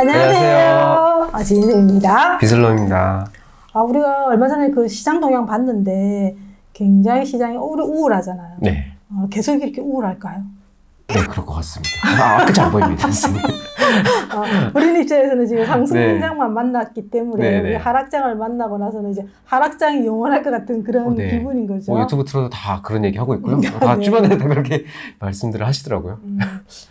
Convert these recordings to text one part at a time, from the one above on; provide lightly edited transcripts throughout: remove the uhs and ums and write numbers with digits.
안녕하세요. 진희입니다. 비슬럼입니다. 우리가 얼마 전에 그 시장 동향 봤는데 굉장히 시장이 우울하잖아요. 네. 계속 이렇게 우울할까요? 네, 그럴 것 같습니다. 끝이 안 보입니다, 선생님. 우리 입장에서는 지금 상승장만 네. 만났기 때문에 네, 우리 네. 하락장을 만나고 나서는 이제 하락장이 영원할 것 같은 그런 네. 기분인 거죠. 유튜브 틀어도 다 그런 얘기 하고 있고요. 다 네. 주변에 다 그렇게 말씀들을 하시더라고요.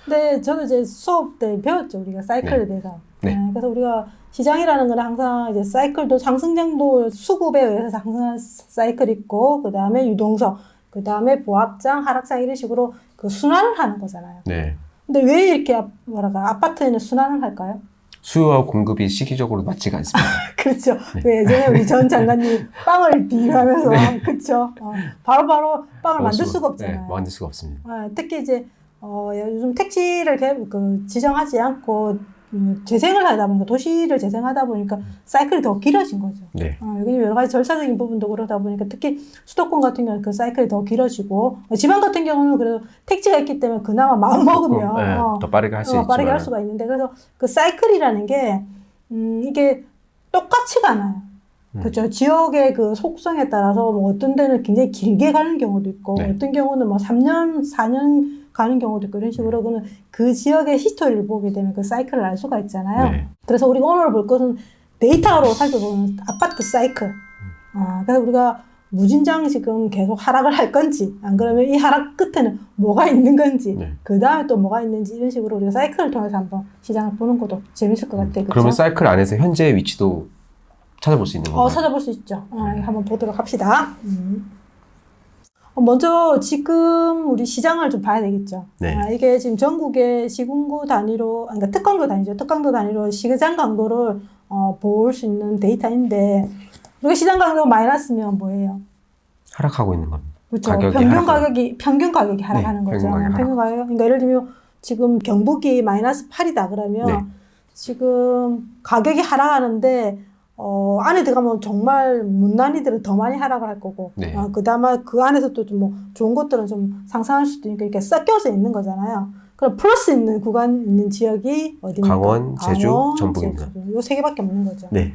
근데 저도 이제 수업 때 배웠죠. 우리가 사이클에 대해서. 네. 그래서 우리가 시장이라는 건 항상 이제 사이클도 상승장도 수급에 의해서 상승한 사이클 있고, 그 다음에 유동성, 그 다음에 보합장, 하락장 이런 식으로 그 순환을 하는 거잖아요. 네. 근데 왜 이렇게 아파트에는 순환을 할까요? 수요와 공급이 시기적으로 맞지가 않습니다. 그렇죠. 네. 왜 예전에 우리 전 장관님 빵을 비유하면서 그렇죠. 바로바로 빵을 만들 수가 없잖아요. 네, 만들 수가 없습니다. 특히 이제 요즘 택지를 지정하지 않고 재생을 하다 보니까 도시를 재생하다 보니까 사이클이 더 길어진 거죠. 네. 여기 여러 가지 절차적인 부분도 그러다 보니까 특히 수도권 같은 경우는 그 사이클이 더 길어지고 지방 같은 경우는 그래도 택지가 있기 때문에 그나마 마음 먹으면 네, 더 빠르게 할 수 있지만 빠르게 할 수가 있는데 그래서 그 사이클이라는 게 이게 똑같지가 않아요. 그렇죠. 지역의 그 속성에 따라서 뭐 어떤 데는 굉장히 길게 가는 경우도 있고 네. 어떤 경우는 뭐 3년, 4년 가는 경우도 있고 이런 식으로 그는 그 지역의 히스토리를 보게 되면 그 사이클을 알 수가 있잖아요. 네. 그래서 우리가 오늘 볼 것은 데이터로 살펴보는 아파트 사이클. 그래서 우리가 무진장 지금 계속 하락을 할 건지 안 그러면 이 하락 끝에는 뭐가 있는 건지 네. 그 다음에 또 뭐가 있는지 이런 식으로 우리가 사이클을 통해서 한번 시장을 보는 것도 재밌을 것 같아요. 그렇죠? 그러면 사이클 안에서 현재의 위치도 찾아볼 수 있는 건가요? 찾아볼 수 있죠. 한번 보도록 합시다. 먼저 지금 우리 시장을 좀 봐야 되겠죠. 네. 이게 지금 전국의 시군구 단위로, 그러니까 특강도 단위죠. 특강도 단위로 시장 강도를 볼 수 있는 데이터인데, 우리가 시장 강도가 마이너스면 뭐예요? 하락하고 있는 겁니다. 그렇죠. 가격이 평균 가격이 하락하는 네, 거죠. 평균 가격. 그러니까 예를 들면 지금 경북이 마이너스 8이다 그러면 네. 지금 가격이 하락하는데 안에 들어가면 정말 못난이들은 더 많이 하락을 할 거고, 네. 그다음에 그 안에서도 좀 뭐 좋은 것들은 좀 상승할 수도 있으니까 이렇게 섞여서 있는 거잖아요. 그럼 플러스 있는 구간 있는 지역이 어디입니까? 강원, 제주, 전북입니다. 요 세 개밖에 없는 거죠. 네.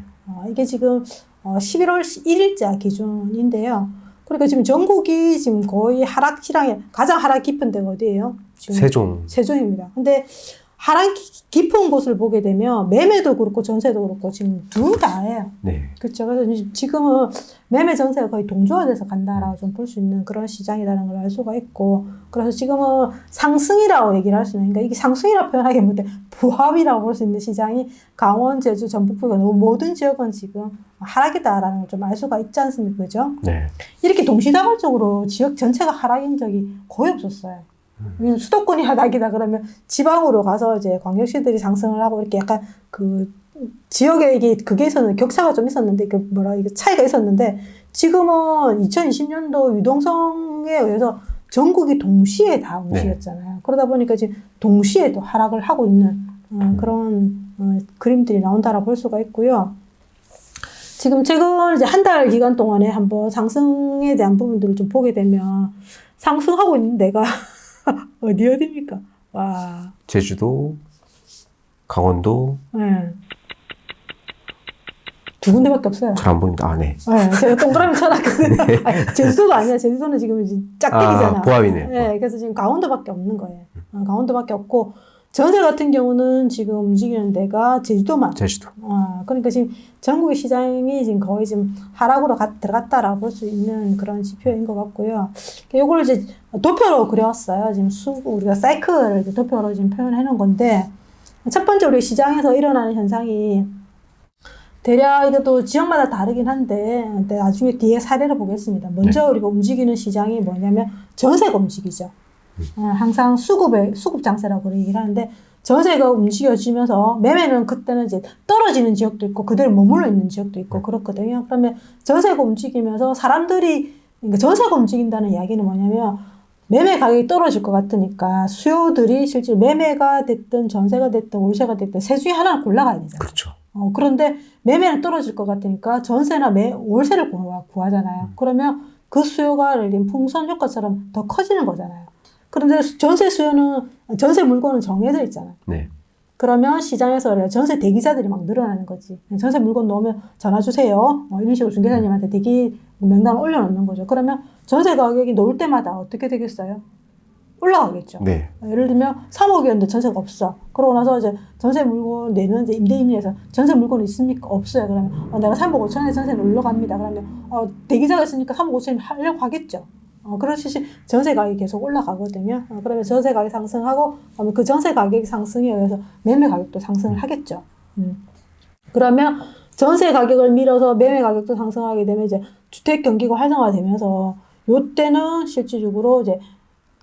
이게 지금 11월 1일자 기준인데요. 그러니까 지금 전국이 지금 거의 하락 시장에 가장 하락 깊은 데가 어디예요? 지금 세종입니다. 근데 하락 깊은 곳을 보게 되면 매매도 그렇고 전세도 그렇고 지금 둘 다예요. 네. 그렇죠. 그래서 지금은 매매 전세가 거의 동조화돼서 간다라고 좀 볼 수 있는 그런 시장이라는 걸 알 수가 있고, 그래서 지금은 상승이라고 얘기를 할 수 있는, 그러니까 이게 상승이라고 표현하기 못해 부합이라고 볼 수 있는 시장이 강원, 제주, 전북, 부근 모든 지역은 지금 하락이다라는 걸 좀 알 수가 있지 않습니까? 그죠? 네. 이렇게 동시다발적으로 지역 전체가 하락인 적이 거의 없었어요. 수도권이 하락이다 그러면 지방으로 가서 이제 광역시들이 상승을 하고 이렇게 약간 그 지역에 이게 그게 있었는데 격차가 좀 있었는데 그 이게 차이가 있었는데 지금은 2020년도 유동성에 의해서 전국이 동시에 다 움직였잖아요. 네. 그러다 보니까 지금 동시에 또 하락을 하고 있는 그런 그림들이 나온다라고 볼 수가 있고요. 지금 최근 이제 한 달 기간 동안에 한번 상승에 대한 부분들을 좀 보게 되면 상승하고 있는 데가 어디입니까? 와. 제주도, 강원도. 네. 두 군데밖에 없어요. 잘 안 보입니다. 네. 제가 동그라미 쳐놨거든요. 네. 제주도가 아니야. 제주도는 지금 짝대기잖아. 보합이네. 네. 그래서 지금 강원도밖에 없는 거예요. 강원도밖에 없고, 전세 같은 경우는 지금 움직이는 데가 제주도만. 제주도. 그러니까 지금 전국의 시장이 지금 거의 지금 하락으로 들어갔다라고 볼 수 있는 그런 지표인 것 같고요. 요걸 이제 도표로 그려왔어요. 지금 우리가 사이클을 이제 도표로 지금 표현해 놓은 건데, 첫 번째 우리 시장에서 일어나는 현상이 대략 이것도 지역마다 다르긴 한데, 나중에 뒤에 사례를 보겠습니다. 먼저 네. 우리가 움직이는 시장이 뭐냐면 전세가 움직이죠. 항상 수급 장세라고 얘기를 하는데, 전세가 움직여지면서 매매는 그때는 이제 떨어지는 지역도 있고 그대로 머물러 있는 지역도 있고 그렇거든요. 그러면 전세가 움직이면서 그러니까 전세가 움직인다는 이야기는 뭐냐면 매매 가격이 떨어질 것 같으니까 수요들이 실제로 매매가 됐든 전세가 됐든 월세가 됐든 셋 중에 하나를 골라가야 되잖아요. 그렇죠. 그런데 매매는 떨어질 것 같으니까 전세나 월세를 구하잖아요. 그러면 그 수요가 풍선 효과처럼 더 커지는 거잖아요. 그런데 전세 물건은 정해져 있잖아요. 네. 그러면 시장에서 전세 대기자들이 막 늘어나는 거지. 전세 물건 넣으면 전화 주세요. 이런 식으로 중개사님한테 대기 명단을 올려놓는 거죠. 그러면 전세 가격이 놓을 때마다 어떻게 되겠어요? 올라가겠죠. 네. 예를 들면 3억이었는데 전세가 없어. 그러고 나서 이제 전세 물건 내는 이제 임대인에서 전세 물건 있습니까? 없어요. 그러면 내가 3억 5천에 전세를 올라갑니다. 그러면 대기자가 있으니까 3억 5천에 하려고 하겠죠. 그렇듯이 전세 가격이 계속 올라가거든요. 그러면 전세 가격이 상승하고 그 전세 가격이 상승에 의해서 매매 가격도 상승을 하겠죠. 그러면 전세 가격을 밀어서 매매 가격도 상승하게 되면 이제 주택 경기가 활성화되면서 요때는 실질적으로 이제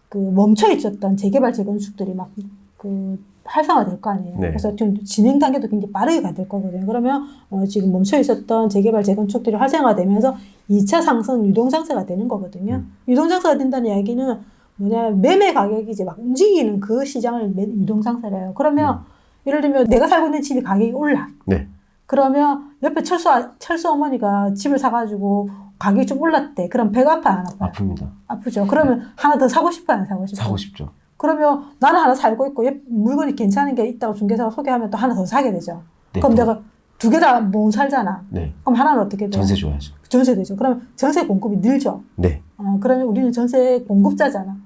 그 멈춰 있었던 재개발 재건축들이 막 그 활성화될 거 아니에요. 네. 그래서 좀 진행 단계도 굉장히 빠르게 가될 거거든요. 그러면 지금 멈춰 있었던 재개발 재건축들이 활성화되면서 2차 상승 유동장세가 되는 거거든요. 유동장세가 된다는 이야기는 뭐냐면 매매 가격이 이제 막 움직이는 그 시장을 유동장세래요. 그러면 예를 들면 내가 살고 있는 집이 가격이 올라. 네. 그러면 옆에 철수 어머니가 집을 사가지고 가격이 좀 올랐대. 그럼 배가 아파요, 안 아파요? 아픕니다. 아프죠. 그러면 하나 더 사고 싶어요, 안 사고 싶어요? 사고 싶죠. 그러면 나는 하나 살고 있고 물건이 괜찮은 게 있다고 중개사가 소개하면 또 하나 더 사게 되죠. 네, 그럼 또. 내가 두 개 다 못 살잖아. 네. 그럼 하나는 어떻게 돼요? 전세 줘야죠. 전세 되죠. 그러면 전세 공급이 늘죠. 네. 그러면 우리는 전세 공급자잖아.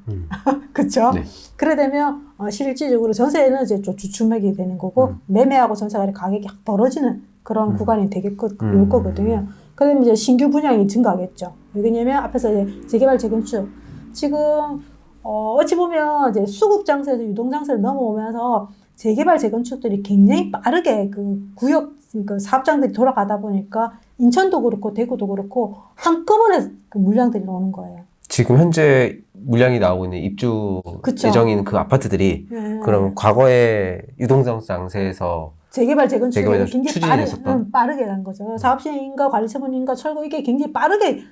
그렇죠? 네. 그래 되면 실질적으로 전세는 이제 주춤하게 되는 거고 매매하고 전세가 가격이 확 벌어지는 그런 구간이 될 거거든요. 그러면 이제 신규 분양이 증가하겠죠. 왜냐면 앞에서 이제 재개발 재건축 지금 어찌 보면 이제 수급 장세에서 유동 장세를 넘어오면서 재개발 재건축들이 굉장히 빠르게 그 구역 그 사업장들이 돌아가다 보니까 인천도 그렇고 대구도 그렇고 한꺼번에 그 물량들이 오는 거예요. 지금 현재 물량이 나오고 있는 입주 그쵸. 예정인 그 아파트들이 그럼 과거에 유동성 장세에서 재개발 재건축이 재개발 굉장히 추진했었던? 빠르게 간 거죠. 사업시행인가 관리처분인가 철거 이게 굉장히 빠르게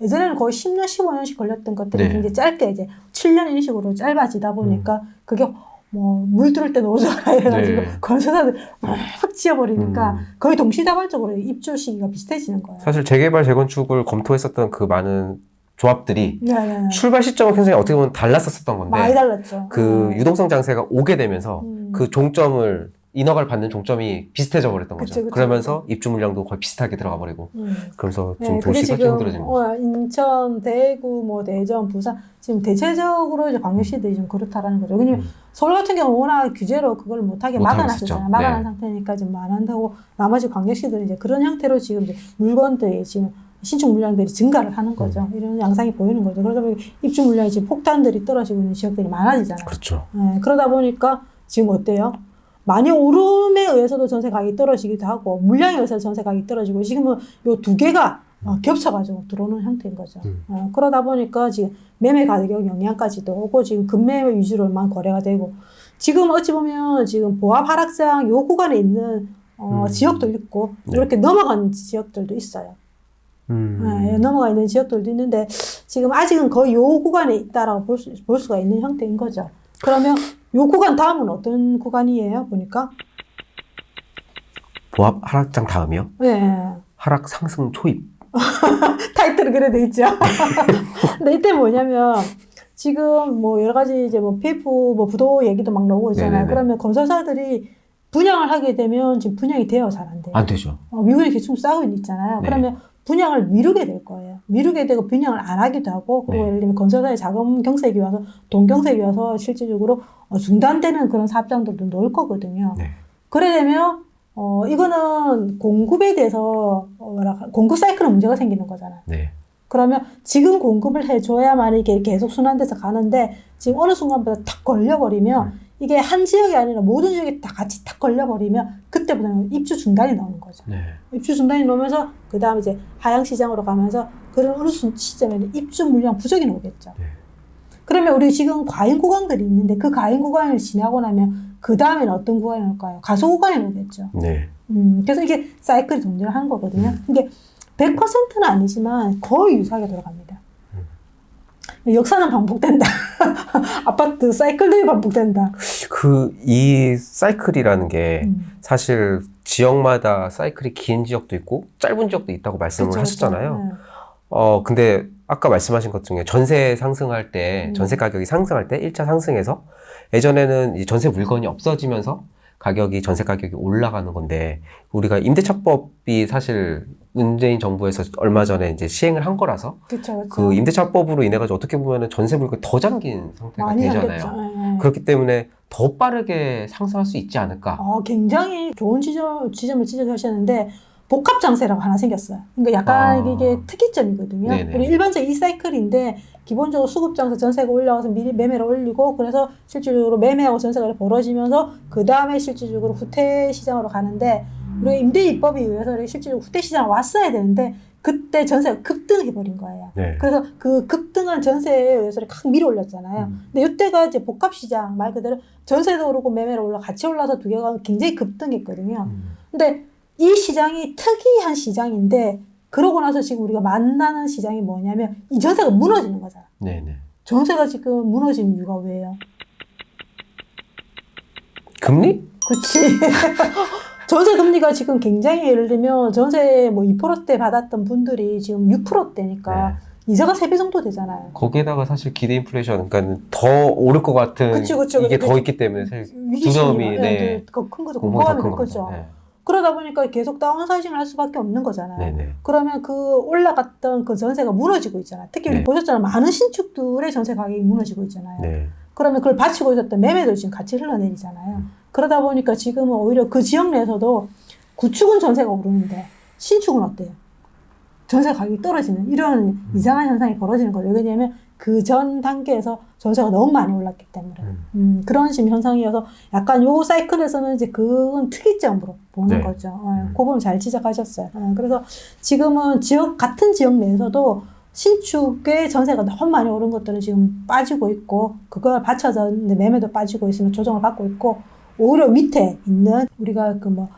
예전에는 거의 10년, 15년씩 걸렸던 것들이 네. 굉장히 짧게 이제 7년 이런 식으로 짧아지다 보니까 그게 뭐 물 들을 때 노져라 이래가지고 네. 건설사들 확 지어버리니까 거의 동시다발적으로 입주 시기가 비슷해지는 거예요. 사실 재개발 재건축을 검토했었던 그 많은 조합들이 네네. 출발 시점은 굉장히 어떻게 보면 달랐었던 건데 많이 달랐죠. 그 유동성 장세가 오게 되면서 음. 그 종점을 인허가를 받는 종점이 비슷해져 버렸던 거죠. 그쵸. 그러면서 입주 물량도 거의 비슷하게 들어가 버리고 그러면서 좀 그게 도시가 좀 힘들어지는 거죠. 인천, 대구, 뭐 대전, 부산 지금 대체적으로 이제 광역시들이 좀 그렇다라는 거죠. 왜냐면 서울 같은 경우는 워낙 규제로 그걸 못하게 막아놨었잖아요. 막아놓은 네. 상태니까 지금 안 한다고 나머지 광역시들은 이제 그런 형태로 지금 이제 물건들이 지금 신축 물량들이 증가를 하는 거죠. 이런 양상이 보이는 거죠. 그러다 보니 입주 물량이 지금 폭탄들이 떨어지고 있는 지역들이 많아지잖아요. 그렇죠. 그러다 보니까 지금 어때요? 많이 오름에 의해서도 전세 가격이 떨어지기도 하고 물량에 의해서 전세 가격이 떨어지고 지금은 요 두 개가 겹쳐가지고 들어오는 형태인 거죠. 그러다 보니까 지금 매매 가격 영향까지도 오고 지금 급매매 위주로만 거래가 되고 지금 어찌 보면 지금 보합 하락장 요 구간에 있는 지역도 있고 네. 이렇게 넘어간 지역들도 있어요. 넘어가 있는 지역들도 있는데 지금 아직은 거의 요 구간에 있다라고 볼 수가 있는 형태인 거죠. 그러면 요 구간 다음은 어떤 구간이에요? 보니까 보합 하락장 다음이요? 네. 하락 상승 초입. 타이틀이 그래 돼 있죠. 근데 이때 뭐냐면 지금 뭐 여러 가지 이제 뭐 PF 뭐 부도 얘기도 막 나오고 있잖아요. 네네네. 그러면 건설사들이 분양을 하게 되면 지금 분양이 돼요, 잘 안 돼요. 안 되죠. 미국이 계속 싸우고 있잖아요. 네. 그러면 분양을 미루게 될 거예요. 미루게 되고 분양을 안 하기도 하고 그리고 네. 예를 들면 건설사의 자금 경색이 와서 돈 경색이 와서 실질적으로 중단되는 그런 사업장들도 넣을 거거든요. 네. 그래 되면 이거는 공급에 대해서 공급 사이클에 문제가 생기는 거잖아요. 네. 그러면 지금 공급을 해줘야만 이게 계속 순환돼서 가는데 지금 어느 순간부터 탁 걸려버리면 이게 한 지역이 아니라 모든 지역이 다 같이 탁 걸려버리면 그때부터는 입주 중단이 나오는 거죠. 네. 입주 중단이 나오면서 그 다음에 이제 하향 시장으로 가면서 그런 어느 시점에는 입주 물량 부족이 나오겠죠. 네. 그러면 우리 지금 과잉 구간들이 있는데 그 과잉 구간을 지나고 나면 그 다음에는 어떤 구간이 올까요? 가소 구간이 오겠죠. 네. 그래서 이게 사이클이 존재를 하는 거거든요. 이게 100%는 아니지만 거의 유사하게 돌아갑니다. 역사는 반복된다. 아파트 사이클들이 반복된다. 이 사이클이라는 게 사실 지역마다 사이클이 긴 지역도 있고 짧은 지역도 있다고 말씀을 그쵸, 하셨잖아요. 그쵸. 네. 근데 아까 말씀하신 것 중에 전세 상승할 때, 전세 가격이 상승할 때 1차 상승에서 예전에는 이 전세 물건이 없어지면서 가격이 전세 가격이 올라가는 건데 우리가 임대차법이 사실 문재인 정부에서 얼마 전에 이제 시행을 한 거라서 그쵸. 그 임대차법으로 인해 가지고 어떻게 보면은 전세 물건이 더 잠긴 상태가 많이 되잖아요. 하겠죠. 네. 그렇기 때문에 더 빠르게 상승할 수 있지 않을까. 굉장히 좋은 지점을 지적하셨는데 복합 장세라고 하나 생겼어요. 그러니까 약간 이게 특이점이거든요. 네네. 우리 일반적인 이 사이클인데 기본적으로 수급 장세 전세가 올라가서 미리 매매를 올리고 그래서 실질적으로 매매하고 전세가 벌어지면서 그 다음에 실질적으로 후퇴 시장으로 가는데 우리가 임대 입법에 의해서 실질적으로 후퇴 시장 왔어야 되는데 그때 전세가 급등해 버린 거예요. 네. 그래서 그 급등한 전세에 의해서 확 밀어 올렸잖아요. 근데 이때가 이제 복합 시장 말 그대로 전세도 오르고 매매도 올라 같이 올라서 두 개가 굉장히 급등했거든요. 근데 이 시장이 특이한 시장인데 그러고 나서 지금 우리가 만나는 시장이 뭐냐면 이 전세가 무너지는 거잖아. 네네. 전세가 지금 무너진 이유가 왜요? 금리? 그치. 전세 금리가 지금 굉장히 예를 들면 전세 뭐 2%대 받았던 분들이 지금 6%대니까 네. 이자가 3배 정도 되잖아요. 거기에다가 사실 기대 인플레이션, 그러니까 더 오를 것 같은 그치. 이게 더 있기 때문에 사실 위기심이 두려움이 큰 거죠. 공포가 공포감이 큰 큰 거죠. 거죠. 네. 그러다 보니까 계속 다운사이징을 할 수밖에 없는 거잖아요. 네네. 그러면 그 올라갔던 그 전세가 무너지고 있잖아요. 특히 우리 네. 보셨잖아요. 많은 신축들의 전세 가격이 무너지고 있잖아요. 네. 그러면 그걸 받치고 있었던 매매도 지금 같이 흘러내리잖아요. 그러다 보니까 지금은 오히려 그 지역 내에서도 구축은 전세가 오르는데 신축은 어때요? 전세 가격이 떨어지는 이런 이상한 현상이 벌어지는 거예요. 왜냐하면 그 전 단계에서 전세가 너무 많이 올랐기 때문에 그런 지금 현상이어서 약간 요 사이클에서는 이제 그건 특이점으로 보는 네. 거죠. 그 부분 잘 지적하셨어요. 그래서 지금은 같은 지역 내에서도 신축의 전세가 너무 많이 오른 것들은 지금 빠지고 있고 그걸 받쳐서 이제 매매도 빠지고 있으면 조정을 받고 있고 오히려 밑에 있는 우리가 그 뭐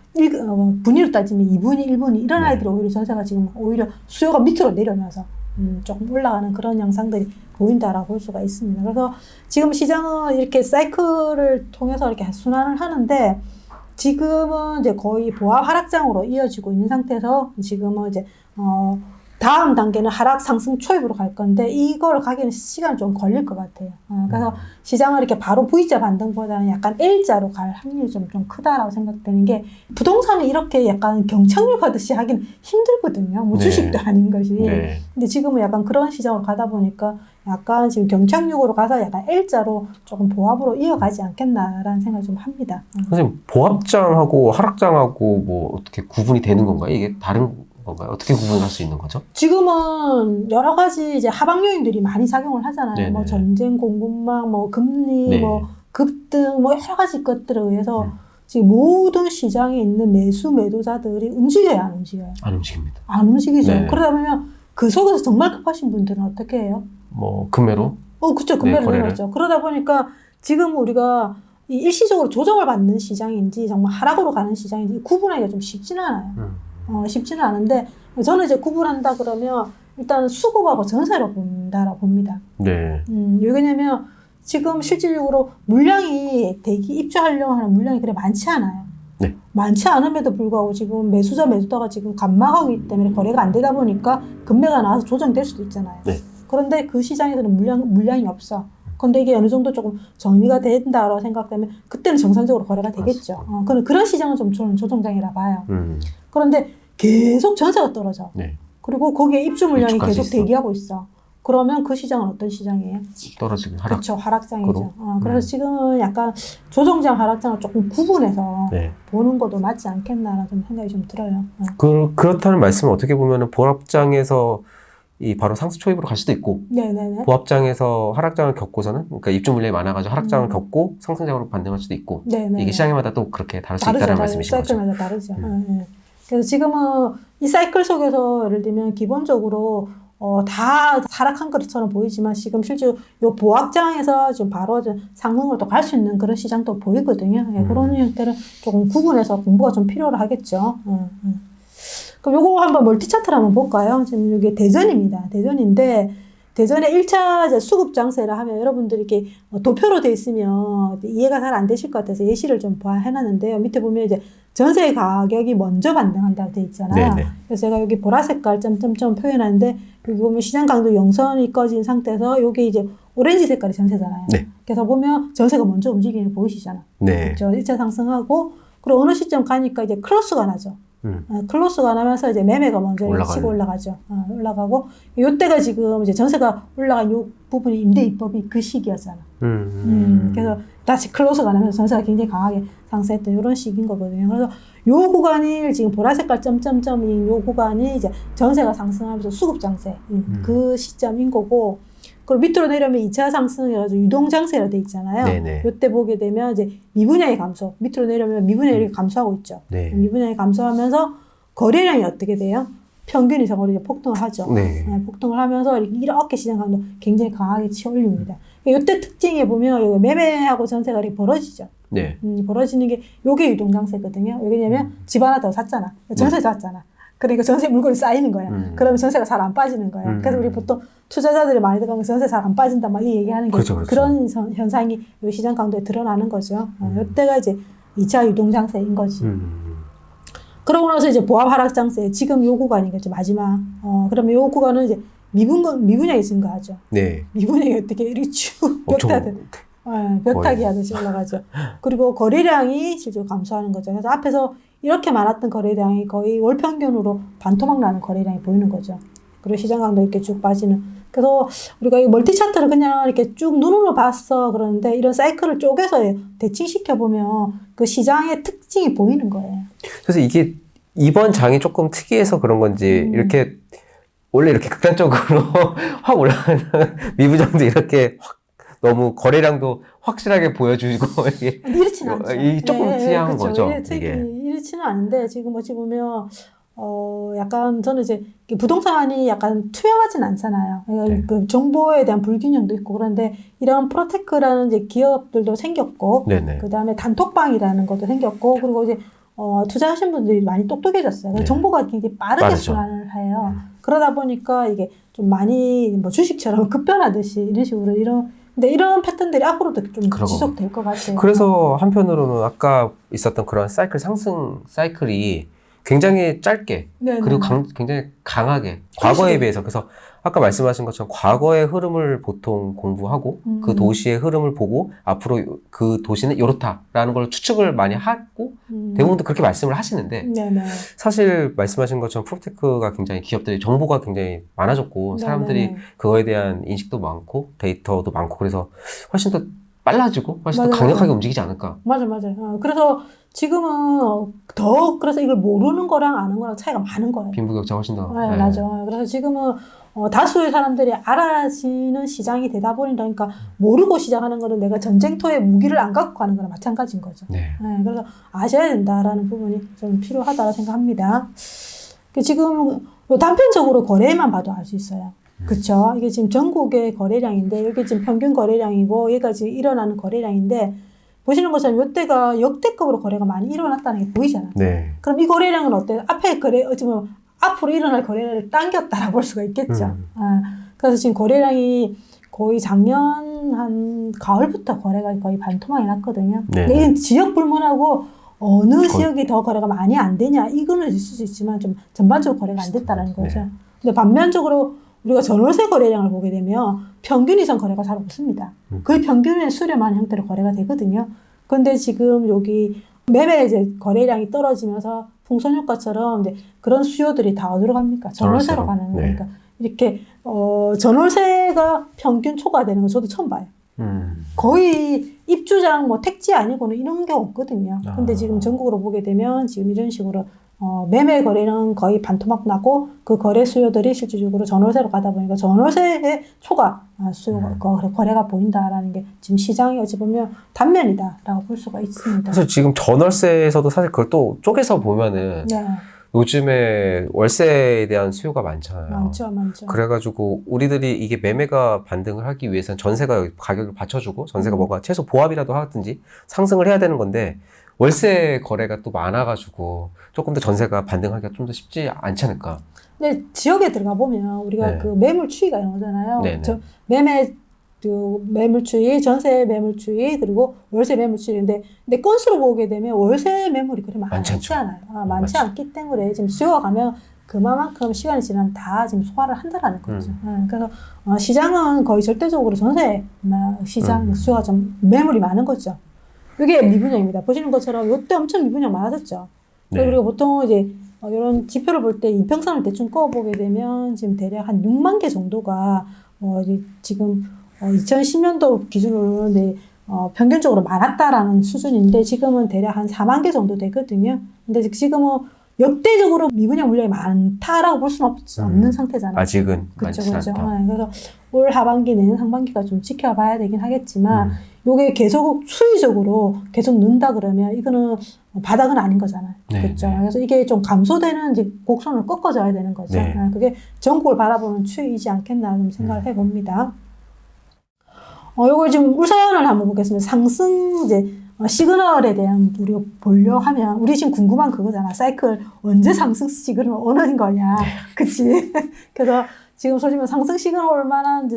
분위로 따지면 2분위, 1분위 이런 네. 아이들이 오히려 전세가 지금 오히려 수요가 밑으로 내려면서 조금 올라가는 그런 양상들이 보인다라고 볼 수가 있습니다. 그래서 지금 시장은 이렇게 사이클을 통해서 이렇게 순환을 하는데 지금은 이제 거의 보합 하락장으로 이어지고 있는 상태에서 지금은 이제 다음 단계는 하락 상승 초입으로 갈 건데 이걸 가기에는 시간이 좀 걸릴 것 같아요. 그래서 시장을 이렇게 바로 V자 반등보다는 약간 L자로 갈 확률이 좀 크다라고 생각되는 게 부동산을 이렇게 약간 경착륙 하듯이 하긴 힘들거든요. 뭐 네. 주식도 아닌 것이. 네. 근데 지금은 약간 그런 시장으로 가다 보니까 약간 지금 경착륙으로 가서 약간 L자로 조금 보합으로 이어가지 않겠나라는 생각을 좀 합니다. 선생님, 보합장하고 하락장하고 뭐 어떻게 구분이 되는 건가요? 이게 다른 건가요? 어떻게 구분할 수 있는 거죠? 지금은 여러 가지 이제 하방 요인들이 많이 작용을 하잖아요. 네네. 뭐 전쟁, 공급망, 뭐 금리, 네. 뭐 급등, 뭐 여러 가지 것들에 의해서 지금 모든 시장에 있는 매도자들이 움직여요, 안 움직여요? 안 움직입니다. 안 움직이죠. 네. 그러다 보면 그 속에서 정말 급하신 분들은 어떻게 해요? 뭐 금매로? 그쵸. 금매를 거래를. 내놓죠. 그러다 보니까 지금 우리가 이 일시적으로 조정을 받는 시장인지 정말 하락으로 가는 시장인지 구분하기가 좀 쉽지는 않아요. 쉽지는 않은데 저는 이제 구분한다 그러면 일단 수급하고 전세로 본다라고 봅니다. 네. 왜냐면 지금 실질적으로 물량이 입주하려고 하는 물량이 그래 많지 않아요. 네. 많지 않음에도 불구하고 지금 매수자가 지금 감마가고 있기 때문에 거래가 안 되다 보니까 금매가 나와서 조정될 수도 있잖아요. 네. 그런데 그 시장에서는 물량이 없어. 근데 이게 어느 정도 조금 정리가 된다라고 생각되면 그때는 정상적으로 거래가 되겠죠. 그런 시장은 좀 저는 조정장이라 봐요. 그런데 계속 전세가 떨어져. 네. 그리고 거기에 입주 물량이 입주까지 계속 있어. 대기하고 있어. 그러면 그 시장은 어떤 시장이에요? 떨어지는 하락. 그렇죠. 하락장이죠. 그럼? 그래서 지금은 약간 조정장, 하락장을 조금 구분해서 네. 보는 것도 맞지 않겠나라는 좀 생각이 좀 들어요. 그렇다는 말씀은 어떻게 보면은 보합장에서 이 바로 상승 초입으로 갈 수도 있고 네네네. 보합장에서 하락장을 겪고서는 그러니까 입주 물량이 많아가지고 하락장을 겪고 상승장으로 반등할 수도 있고 네네. 이게 시장마다 또 그렇게 다를 수 있다는 말씀이신 거죠. 사이클마다 다르죠. 네. 그래서 지금은 이 사이클 속에서 예를 들면 기본적으로 다 하락한 것처럼 보이지만 지금 실제 요 보합장에서 지금 바로 상승으로 또 갈 수 있는 그런 시장도 보이거든요. 그런 형태를 조금 구분해서 공부가 좀 필요로 하겠죠. 그럼 요거 한번 멀티 차트를 한번 볼까요? 지금 이게 대전입니다. 대전인데 대전에 1차 이제 수급 장세를 하면 여러분들이 이렇게 도표로 돼 있으면 이해가 잘 안 되실 것 같아서 예시를 좀 해놨는데요. 밑에 보면 이제 전세 가격이 먼저 반등한다고 돼 있잖아요. 네네. 그래서 제가 여기 보라색깔 점점점 표현하는데 여기 보면 시장 강도 영선이 꺼진 상태에서 여기 이제 오렌지 색깔이 전세잖아요. 네. 그래서 보면 전세가 먼저 움직이는 게 보이시잖아. 네. 그렇죠. 1차 상승하고 그리고 어느 시점 가니까 이제 클로스가 나죠. 클로스가 나면서 이제 매매가 먼저 치고 올라가죠. 올라가고 요때가 지금 이제 전세가 올라간 요 부분이 임대 입법이 그 시기였잖아. 그래서 다시 클로스가 나면서 전세가 굉장히 강하게 상승했던 이런 시기인 거거든요. 그래서 요 구간이 지금 보라색깔 점점점인 요 구간이 이제 전세가 상승하면서 수급 장세 그 시점인 거고. 그리고 밑으로 내려오면 2차 상승이라서 유동 장세라 돼 있잖아요. 네네. 요때 보게 되면 이제 미분양이 감소. 밑으로 내려오면 미분양이 감소하고 있죠. 네. 미분양이 감소하면서 거래량이 어떻게 돼요? 평균 이상으로 이제 폭등을 하죠. 네. 폭등을 하면서 이렇게 시장 강도 굉장히 강하게 치올립니다. 요때 특징에 보면 매매하고 전세가 이렇게 벌어지죠. 네. 벌어지는 게 요게 유동 장세거든요. 왜냐면 집 하나 더 샀잖아. 전세 샀잖아. 그러니까 전세 물건이 쌓이는 거야. 그러면 전세가 잘 안 빠지는 거야. 그래서 우리 보통 투자자들이 많이 들어가면 전세 잘 안 빠진다 막 이 얘기하는 게 그렇죠, 그렇죠. 그런 현상이 요 시장 강도에 드러나는 거죠. 이때가 이제 2차 유동 장세인 거지. 그러고 나서 이제 보합 하락 장세 지금 요 구간이겠죠. 마지막. 그러면 요 구간은 이제 미분양이 증가하죠. 네. 미분양이 어떻게 이렇게 쭉 엄청 벽타기 하듯이 올라가죠. 그리고 거래량이 실제로 감소하는 거죠. 그래서 앞에서 이렇게 많았던 거래량이 거의 월 평균으로 반토막 나는 거래량이 보이는 거죠. 그리고 시장 강도 이렇게 쭉 빠지는. 그래서 우리가 이 멀티 차트를 그냥 이렇게 쭉 눈으로 봤어. 그러는데 이런 사이클을 쪼개서 대칭시켜 보면 그 시장의 특징이 보이는 거예요. 그래서 이게 이번 장이 조금 특이해서 그런 건지 이렇게 원래 이렇게 극단적으로 확 올라가는 미분양도 이렇게 확 너무 거래량도 확실하게 보여주고 이게 이렇지는 않죠. 조금 특이한 거죠. 이렇지는 않은데 지금 어찌 보면 약간 저는 이제 부동산이 약간 투명하진 않잖아요. 네. 그 정보에 대한 불균형도 있고 그런데 이런 프로테크라는 이제 기업들도 생겼고 네네. 그 다음에 단톡방이라는 것도 생겼고 그리고 이제 투자하신 분들이 많이 똑똑해졌어요. 네. 정보가 굉장히 빠르게 빠르죠. 순환을 해요. 그러다 보니까 이게 좀 많이 뭐 주식처럼 급변하듯이 이런 식으로 근데 이런 패턴들이 앞으로도 좀 지속될 것 같아요. 그래서 한편으로는 아까 있었던 그런 상승 사이클이 굉장히 짧게 네네. 그리고 굉장히 강하게 과거에 비해서 그래서 아까 말씀하신 것처럼 과거의 흐름을 보통 공부하고 그 도시의 흐름을 보고 앞으로 그 도시는 이렇다라는 걸 추측을 많이 하고 대부분도 그렇게 말씀을 하시는데 네네. 사실 말씀하신 것처럼 프로테크가 굉장히 기업들이 정보가 굉장히 많아졌고 사람들이 네네네. 그거에 대한 인식도 많고 데이터도 많고 그래서 훨씬 더 빨라지고 훨씬 더 맞아요. 강력하게 움직이지 않을까. 맞아요. 그래서 지금은 그래서 이걸 모르는 거랑 아는 거랑 차이가 많은 거예요. 빈부격차 훨씬 더. 네, 맞아요. 그래서 지금은 다수의 사람들이 알아지는 시장이 되다 보니까 모르고 시작하는 거는 내가 전쟁터에 무기를 안 갖고 가는 거랑 마찬가지인 거죠. 네. 그래서 아셔야 된다라는 부분이 좀 필요하다고 생각합니다. 지금 단편적으로 거래만 봐도 알 수 있어요. 그쵸? 이게 지금 전국의 거래량인데, 여기 지금 평균 거래량이고, 얘가 지금 일어나는 거래량인데, 보시는 것처럼 이때가 역대급으로 거래가 많이 일어났다는 게 보이잖아요. 네. 그럼 이 거래량은 어때요? 앞에 어쩌면 앞으로 일어날 거래량을 당겼다라고 볼 수가 있겠죠. 그래서 지금 거래량이 거의 작년 한 가을부터 거래가 거의 반토막이 났거든요. 네. 근데 이건 지역 불문하고 어느 지역이 더 거래가 많이 안 되냐, 이거는 있을 수 있지만 좀 전반적으로 거래가 안 됐다는 거죠. 네. 근데 반면적으로 우리가 전월세 거래량을 보게 되면 평균 이상 거래가 잘 없습니다. 거의 평균에 수렴한 형태로 거래가 되거든요. 근데 지금 여기 매매 이제 거래량이 떨어지면서 풍선 효과처럼 이제 그런 수요들이 다 어디로 갑니까? 전월세로 가는 거니까. 이렇게 전월세가 평균 초과되는 거 저도 처음 봐요. 거의 입주장 뭐 택지 아니고는 이런 게 없거든요. 근데 지금 전국으로 보게 되면 지금 이런 식으로 매매 거래는 거의 반토막 나고 그 거래 수요들이 실질적으로 전월세로 가다 보니까 전월세의 초과 수요가 거래가 보인다라는 게 지금 시장이 어찌 보면 단면이다라고 볼 수가 있습니다. 사실 지금 전월세에서도 사실 그걸 또 쪼개서 보면은 네. 요즘에 월세에 대한 수요가 많잖아요. 많죠. 그래가지고 우리들이 이게 매매가 반등을 하기 위해서는 전세가 가격을 받쳐주고 전세가 뭐가 최소 보합이라도 하든지 상승을 해야 되는 건데 월세 거래가 또 많아가지고 조금 더 전세가 반등하기가 좀 더 쉽지 않지 않을까. 근데 지역에 들어가 보면 우리가 네. 그 매물 추이가 나오잖아요. 네네. 매물 추이, 전세 매물 추이, 그리고 월세 매물 추이인데, 근데 건수로 보게 되면 월세 매물이 그리 많지 않죠. 않아요. 많지 맞죠. 않기 때문에 지금 수요가 가면 그만큼 시간이 지나면 다 지금 소화를 한다라는 거죠. 그래서 시장은 거의 절대적으로 전세 시장 수요가 좀 매물이 많은 거죠. 이게 미분양입니다. 보시는 것처럼 이때 엄청 미분양 많아졌죠. 네. 그리고 보통 이제 이런 지표를 볼 때 이평선을 대충 그어보게 되면 지금 대략 한 6만 개 정도가 이제 지금 2010년도 기준으로는 평균적으로 많았다라는 수준인데 지금은 대략 한 4만 개 정도 되거든요. 근데 지금은 역대적으로 미분양 물량이 많다라고 볼 수는 없는 상태잖아요. 아직은 그렇죠, 많지 그렇죠. 않다. 그래서 올 하반기, 내년 상반기가 좀 지켜봐야 되긴 하겠지만 요게 계속 수위적으로 계속 는다 그러면 이거는 바닥은 아닌 거잖아요. 네, 그렇죠. 네. 그래서 이게 좀 감소되는 이제 곡선을 꺾어져야 되는 거죠. 네. 그게 전국을 바라보는 추이이지 않겠나 좀 생각을 해봅니다. 요거 지금 울산을 한번 보겠습니다. 상승 이제 시그널에 대한 우리가 보려 하면 우리 지금 궁금한 그거잖아. 사이클 언제 상승 시그널 오는 거냐. 그치? 그래서 지금 솔직히 상승 시그널 올 만한 이제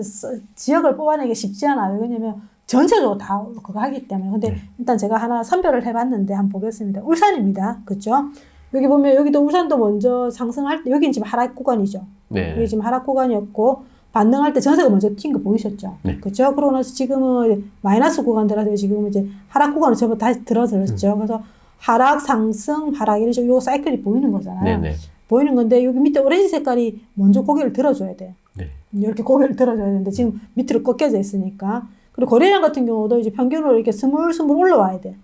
지역을 뽑아내기 쉽지 않아요. 왜냐면 전체적으로 다 그거 하기 때문에. 근데 일단 제가 하나 선별을 해봤는데 한번 보겠습니다. 울산입니다. 그쵸? 여기 보면 여기도 울산도 먼저 상승할 때 여기는 지금 하락 구간이죠. 네. 여기 지금 하락 구간이었고 반등할 때 전세가 먼저 튄 거 보이셨죠? 네. 그렇죠? 그러고 나서 지금은 마이너스 구간 들어서 지금은 이제 하락 구간으로 전부 다시 들어들었죠. 그래서 하락, 상승, 하락 이런 식으로 요 사이클이 보이는 거잖아요. 네네. 보이는 건데 여기 밑에 오렌지 색깔이 먼저 고개를 들어줘야 돼. 네. 이렇게 고개를 들어줘야 되는데 지금 밑으로 꺾여져 있으니까. 그리고 거래량 같은 경우도 이제 평균으로 이렇게 스물스물 올라와야 돼.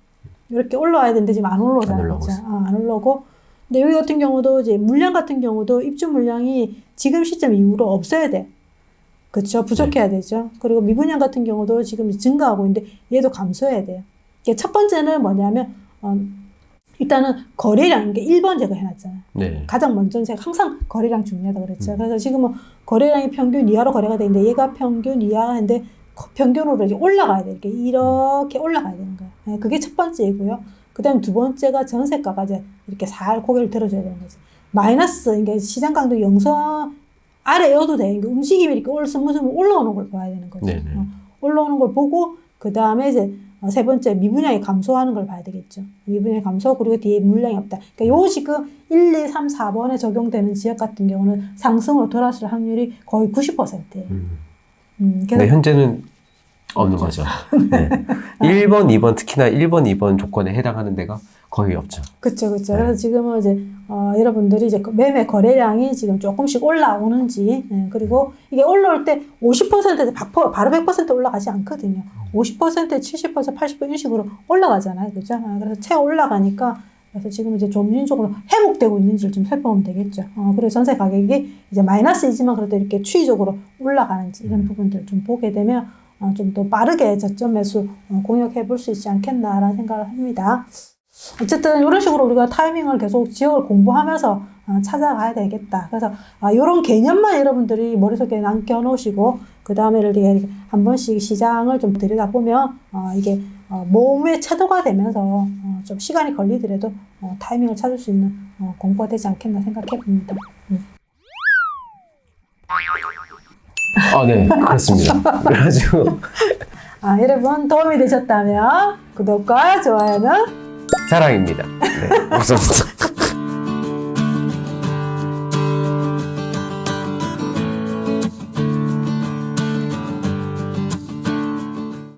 이렇게 올라와야 되는데 지금 안 올라오잖아요. 안 올라오고 그렇죠? 안 올라오고. 근데 여기 같은 경우도 이제 물량 같은 경우도 입주 물량이 지금 시점 이후로 없어야 돼. 그렇죠. 부족해야 되죠. 그리고 미분양 같은 경우도 지금 증가하고 있는데 얘도 감소해야 돼요. 이게 첫 번째는 뭐냐면 일단은 거래량, 이게 1번 제가 해놨잖아요. 네. 가장 먼저 제가 항상 거래량 중요하다고 그랬죠. 그래서 지금은 거래량이 평균 이하로 거래가 되는데 얘가 평균 이하인데 평균으로 이제 올라가야 돼. 이렇게 올라가야 되는 거예요. 네, 그게 첫 번째이고요. 그 다음 두 번째가 전세가가 이제 이렇게 살 고개를 들어줘야 되는 거지. 마이너스, 그러니까 시장 강도 영선 아래여도 돼. 그러니까 움직임이 이렇게 스무스무 올라오는 걸 봐야 되는 거죠. 네네. 올라오는 걸 보고, 그 다음에 이제 세 번째 미분양이 감소하는 걸 봐야 되겠죠. 미분양이 감소, 그리고 뒤에 물량이 없다. 그러니까 요 지금 1, 2, 3, 4번에 적용되는 지역 같은 경우는 상승으로 돌아설 확률이 거의 90%예요. 네, 현재는 없는 거죠. 네. 1번, 2번, 특히나 1번, 2번 조건에 해당하는 데가 거의 없죠. 그쵸, 그쵸. 네. 그래서 지금은 이제, 여러분들이 이제 매매 거래량이 지금 조금씩 올라오는지, 그리고 이게 올라올 때 50%에 바로 100% 올라가지 않거든요. 50%, 70%, 80% 이런 식으로 올라가잖아요. 그죠? 그래서 채 올라가니까, 그래서 지금 이제 점진적으로 회복되고 있는지를 좀 살펴보면 되겠죠. 그리고 전세 가격이 이제 마이너스이지만 그래도 이렇게 추이적으로 올라가는지 이런 부분들을 좀 보게 되면, 좀 더 빠르게 저점 매수 공략해 볼 수 있지 않겠나라는 생각을 합니다. 어쨌든 이런 식으로 우리가 타이밍을 계속 지역을 공부하면서 찾아가야 되겠다. 그래서 이런 개념만 여러분들이 머릿속에 남겨 놓으시고 그 다음에 이렇게 한 번씩 시장을 좀 들여다보면 이게 몸에 체도가 되면서 좀 시간이 걸리더라도 타이밍을 찾을 수 있는 공부가 되지 않겠나 생각해 봅니다. 네, 그렇습니다. 그래가지고 여러분 도움이 되셨다면 구독과 좋아요는 사랑입니다. 네, 감사합니다.